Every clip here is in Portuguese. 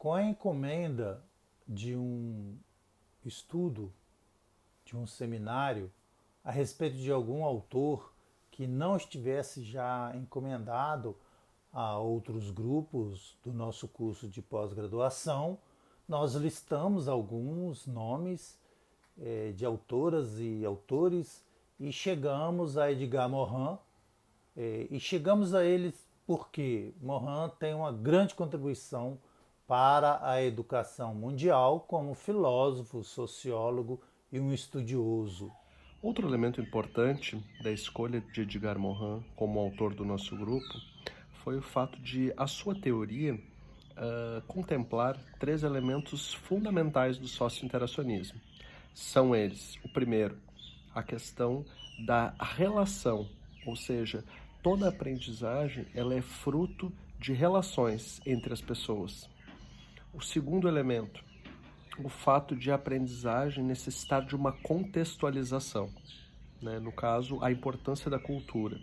com a encomenda de um estudo, de um seminário, a respeito de algum autor que não estivesse já encomendado a outros grupos do nosso curso de pós-graduação, nós listamos alguns nomes de autoras e autores e chegamos a Edgar Morin. E chegamos a eles porque Morin tem uma grande contribuição para a educação mundial como filósofo, sociólogo e um estudioso. Outro elemento importante da escolha de Edgar Morin como autor do nosso grupo foi o fato de a sua teoria contemplar três elementos fundamentais do socio-interacionismo. São eles, o primeiro, a questão da relação, ou seja, toda aprendizagem ela é fruto de relações entre as pessoas. O segundo elemento, o fato de a aprendizagem necessitar de uma contextualização, né? No caso, a importância da cultura.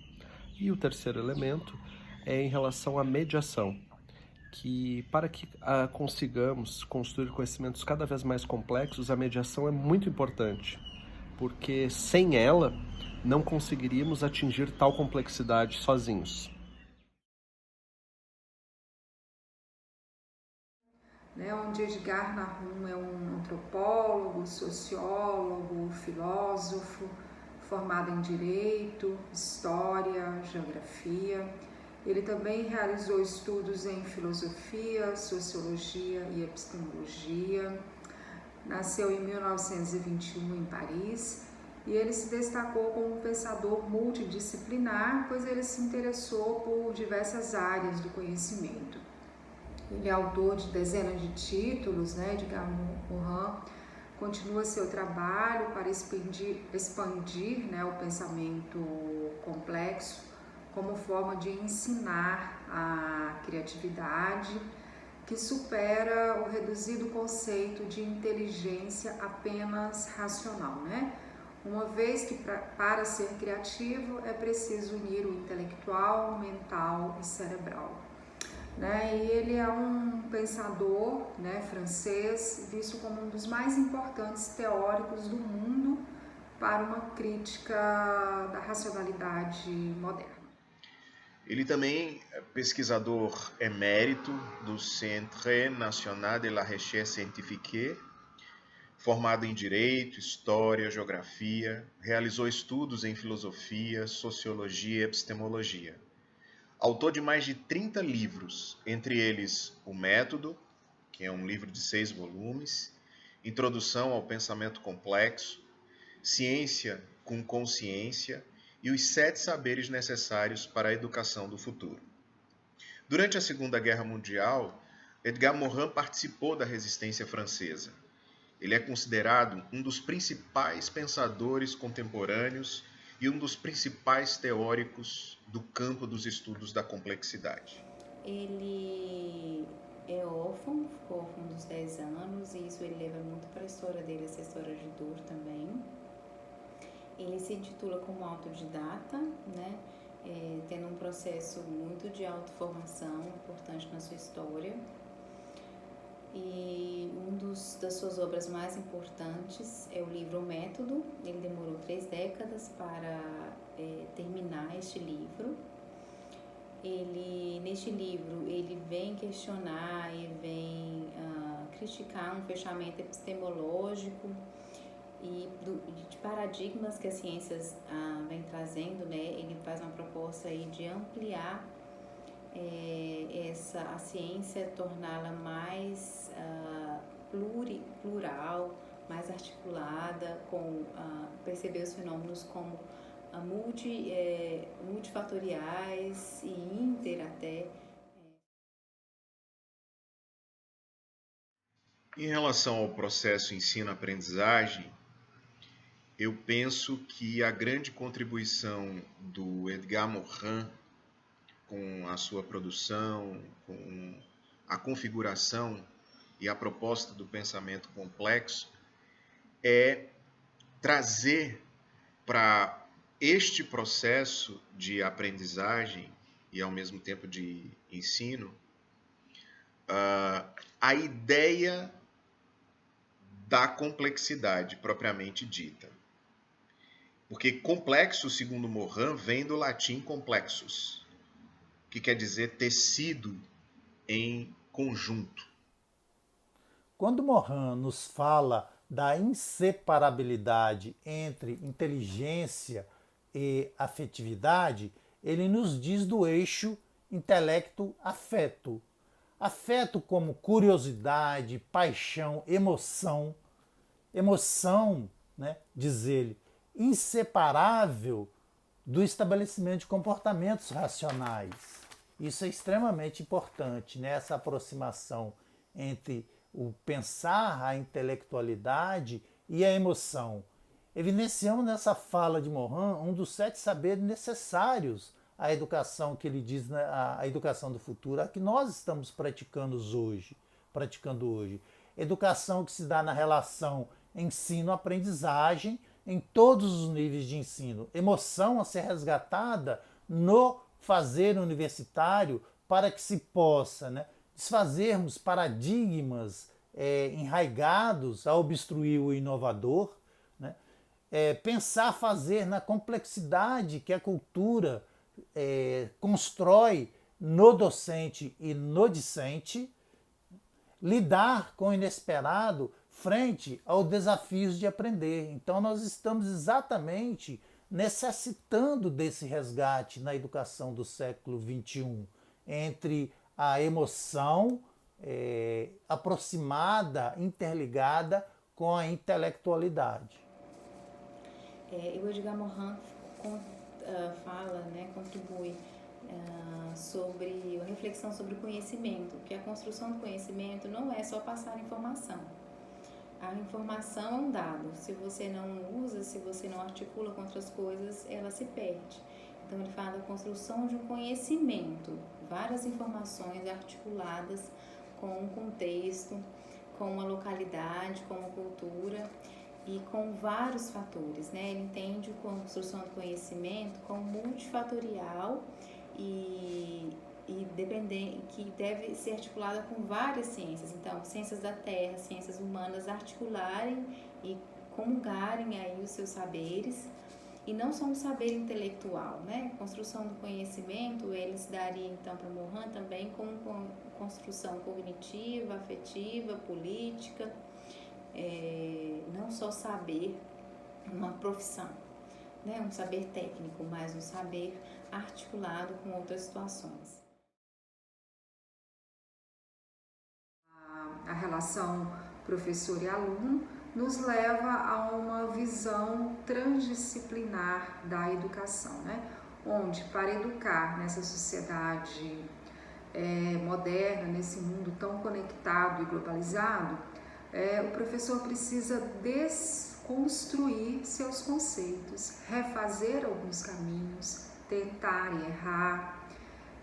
E o terceiro elemento é em relação à mediação, que para que consigamos construir conhecimentos cada vez mais complexos, a mediação é muito importante, porque sem ela não conseguiríamos atingir tal complexidade sozinhos. Onde Edgar Nahum é um antropólogo, sociólogo, filósofo, formado em Direito, História, Geografia. Ele também realizou estudos em Filosofia, Sociologia e Epistemologia. Nasceu em 1921 em Paris e ele se destacou como um pensador multidisciplinar, pois ele se interessou por diversas áreas do conhecimento. Ele é autor de dezenas de títulos, Edgar Morin continua seu trabalho para expandir o pensamento complexo como forma de ensinar a criatividade que supera o reduzido conceito de inteligência apenas racional, Uma vez que para ser criativo é preciso unir o intelectual, mental e cerebral. E ele é um pensador francês, visto como um dos mais importantes teóricos do mundo para uma crítica da racionalidade moderna. Ele também é pesquisador emérito do Centre National de la Recherche Scientifique, formado em Direito, História, Geografia, realizou estudos em Filosofia, Sociologia e Epistemologia. Autor de mais de 30 livros, entre eles O Método, que é um livro de 6 volumes, Introdução ao Pensamento Complexo, Ciência com Consciência e os 7 saberes necessários para a educação do futuro. Durante a Segunda Guerra Mundial, Edgar Morin participou da resistência francesa. Ele é considerado um dos principais pensadores contemporâneos e um dos principais teóricos do campo dos estudos da complexidade. Ele é órfão, ficou órfão dos 10 anos, e isso ele leva muito para a história dele, essa história de dor também. Ele se intitula como autodidata, tendo um processo muito de autoformação importante na sua história. E das suas obras mais importantes é o livro O Método. Ele demorou 3 décadas para terminar este livro. Neste livro, ele vem questionar e vem criticar um fechamento epistemológico e de paradigmas que as ciências vem trazendo, Ele faz uma proposta aí de ampliar a ciência, torná-la mais plural, mais articulada, perceber os fenômenos como multifatoriais e inter até. Em relação ao processo ensino-aprendizagem, eu penso que a grande contribuição do Edgar Morin com a sua produção, com a configuração e a proposta do pensamento complexo é trazer para este processo de aprendizagem e ao mesmo tempo de ensino a ideia da complexidade propriamente dita. Porque complexo, segundo Morin, vem do latim complexus, que quer dizer tecido em conjunto. Quando Morin nos fala da inseparabilidade entre inteligência e afetividade, ele nos diz do eixo intelecto-afeto. Afeto como curiosidade, paixão, emoção. Emoção, né, diz ele, inseparável do estabelecimento de comportamentos racionais. Isso é extremamente importante, né? Essa aproximação entre o pensar, a intelectualidade e a emoção. Evidenciamos nessa fala de Morin um dos 7 saberes necessários à educação que ele diz, a educação do futuro, a que nós estamos praticando hoje. Educação que se dá na relação ensino-aprendizagem em todos os níveis de ensino. Emoção a ser resgatada no fazer universitário para que se possa, né, desfazermos paradigmas enraigados a obstruir o inovador, né, pensar fazer na complexidade que a cultura constrói no docente e no discente, lidar com o inesperado frente aos desafios de aprender. Então nós estamos exatamente necessitando desse resgate na educação do século XXI, entre a emoção aproximada, interligada com a intelectualidade. O Edgar Morin fala, né, contribui sobre a reflexão sobre o conhecimento, que a construção do conhecimento não é só passar informação. A informação é um dado, se você não usa, se você não articula com outras coisas, ela se perde. Então ele fala da construção de um conhecimento, várias informações articuladas com um contexto, com uma localidade, com uma cultura e com vários fatores, né? Ele entende a construção do conhecimento como multifatorial e que deve ser articulada com várias ciências. Então, ciências da terra, ciências humanas articularem e comungarem aí os seus saberes, e não só um saber intelectual, né? Construção do conhecimento, ele se daria então para Morin também como construção cognitiva, afetiva, política, não só saber, uma profissão, né? Um saber técnico, mas um saber articulado com outras situações. A relação professor e aluno nos leva a uma visão transdisciplinar da educação, né? Onde, para educar nessa sociedade moderna, nesse mundo tão conectado e globalizado, o professor precisa desconstruir seus conceitos, refazer alguns caminhos, tentar e errar,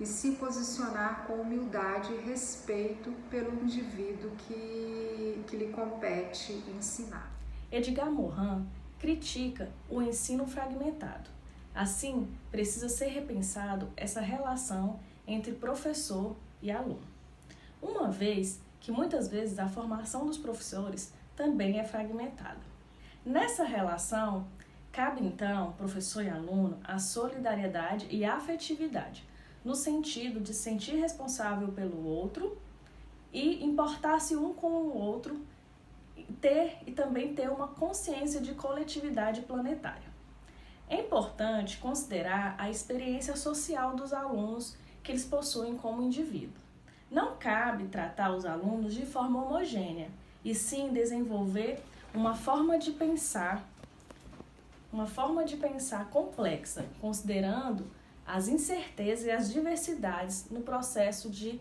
e se posicionar com humildade e respeito pelo indivíduo que lhe compete ensinar. Edgar Morin critica o ensino fragmentado. Assim, precisa ser repensado essa relação entre professor e aluno, uma vez que muitas vezes a formação dos professores também é fragmentada. Nessa relação, cabe então, professor e aluno, a solidariedade e a afetividade, no sentido de sentir responsável pelo outro e importar-se um com o outro, e também ter uma consciência de coletividade planetária. É importante considerar a experiência social dos alunos que eles possuem como indivíduo. Não cabe tratar os alunos de forma homogênea, e sim desenvolver uma forma de pensar complexa, considerando as incertezas e as diversidades no processo de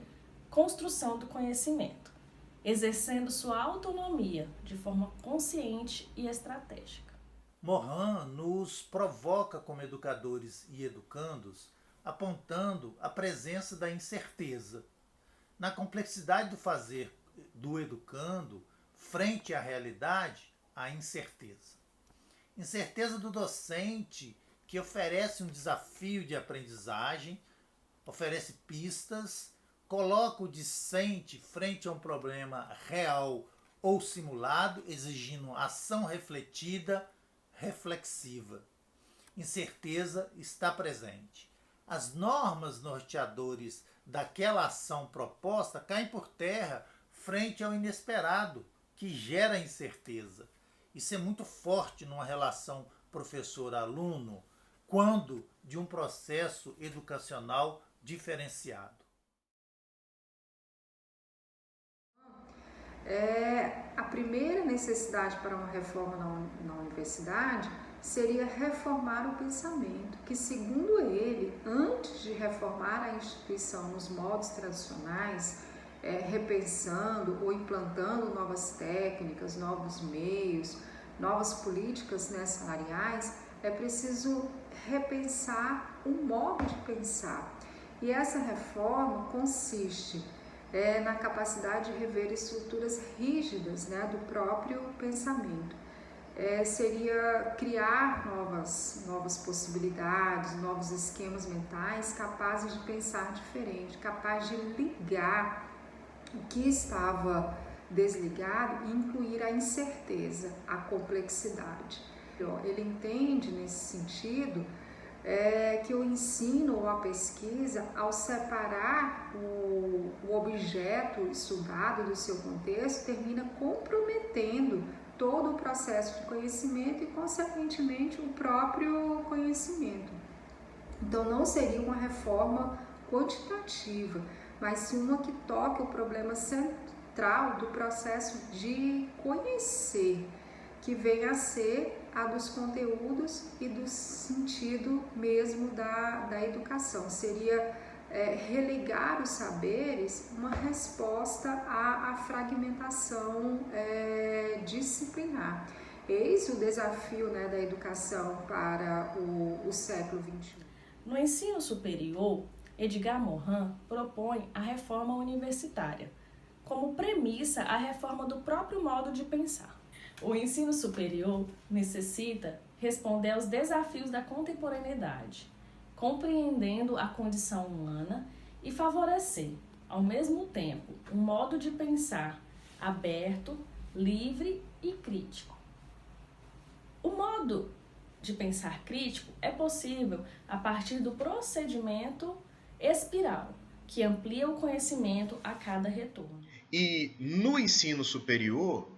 construção do conhecimento, exercendo sua autonomia de forma consciente e estratégica. Morin nos provoca como educadores e educandos, apontando a presença da incerteza, na complexidade do fazer do educando frente à realidade, a incerteza. Incerteza do docente, que oferece um desafio de aprendizagem, oferece pistas, coloca o discente frente a um problema real ou simulado, exigindo ação refletida, reflexiva. Incerteza está presente. As normas norteadoras daquela ação proposta caem por terra frente ao inesperado, que gera incerteza. Isso é muito forte numa relação professor-aluno, quando de um processo educacional diferenciado. A primeira necessidade para uma reforma na universidade seria reformar o pensamento, que, segundo ele, antes de reformar a instituição nos modos tradicionais, repensando ou implantando novas técnicas, novos meios, novas políticas salariais, é preciso repensar o modo de pensar. E essa reforma consiste na capacidade de rever estruturas rígidas do próprio pensamento. Seria criar novas possibilidades, novos esquemas mentais capazes de pensar diferente, capaz de ligar o que estava desligado e incluir a incerteza, a complexidade. Ele entende nesse sentido que o ensino ou a pesquisa, ao separar o objeto estudado do seu contexto, termina comprometendo todo o processo de conhecimento e, consequentemente, o próprio conhecimento. Então, não seria uma reforma quantitativa, mas sim uma que toque o problema central do processo de conhecer, que vem a ser a dos conteúdos e do sentido mesmo da educação. Seria religar os saberes, uma resposta à fragmentação disciplinar. Eis o desafio da educação para o século XXI. No ensino superior, Edgar Morin propõe a reforma universitária, como premissa a reforma do próprio modo de pensar. O ensino superior necessita responder aos desafios da contemporaneidade, compreendendo a condição humana e favorecer, ao mesmo tempo, um modo de pensar aberto, livre e crítico. O modo de pensar crítico é possível a partir do procedimento espiral, que amplia o conhecimento a cada retorno. E no ensino superior,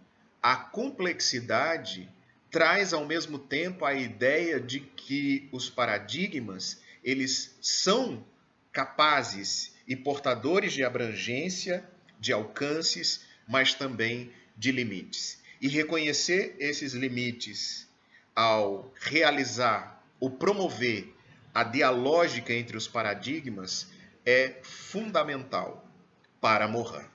a complexidade traz ao mesmo tempo a ideia de que os paradigmas, eles são capazes e portadores de abrangência, de alcances, mas também de limites. E reconhecer esses limites ao realizar ou promover a dialógica entre os paradigmas é fundamental para Morin.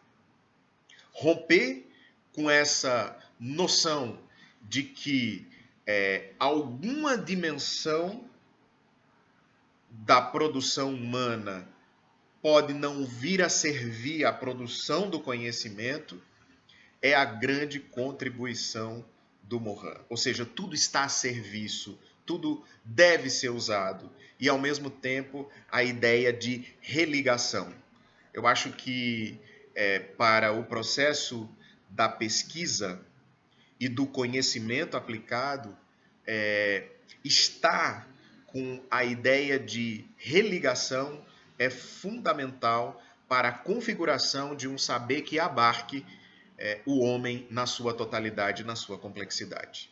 Romper com essa noção de que alguma dimensão da produção humana pode não vir a servir à produção do conhecimento é a grande contribuição do Morin. Ou seja, tudo está a serviço, tudo deve ser usado. E, ao mesmo tempo, a ideia de religação. Eu acho que para o processo da pesquisa e do conhecimento aplicado, estar com a ideia de religação é fundamental para a configuração de um saber que abarque o homem na sua totalidade, na sua complexidade.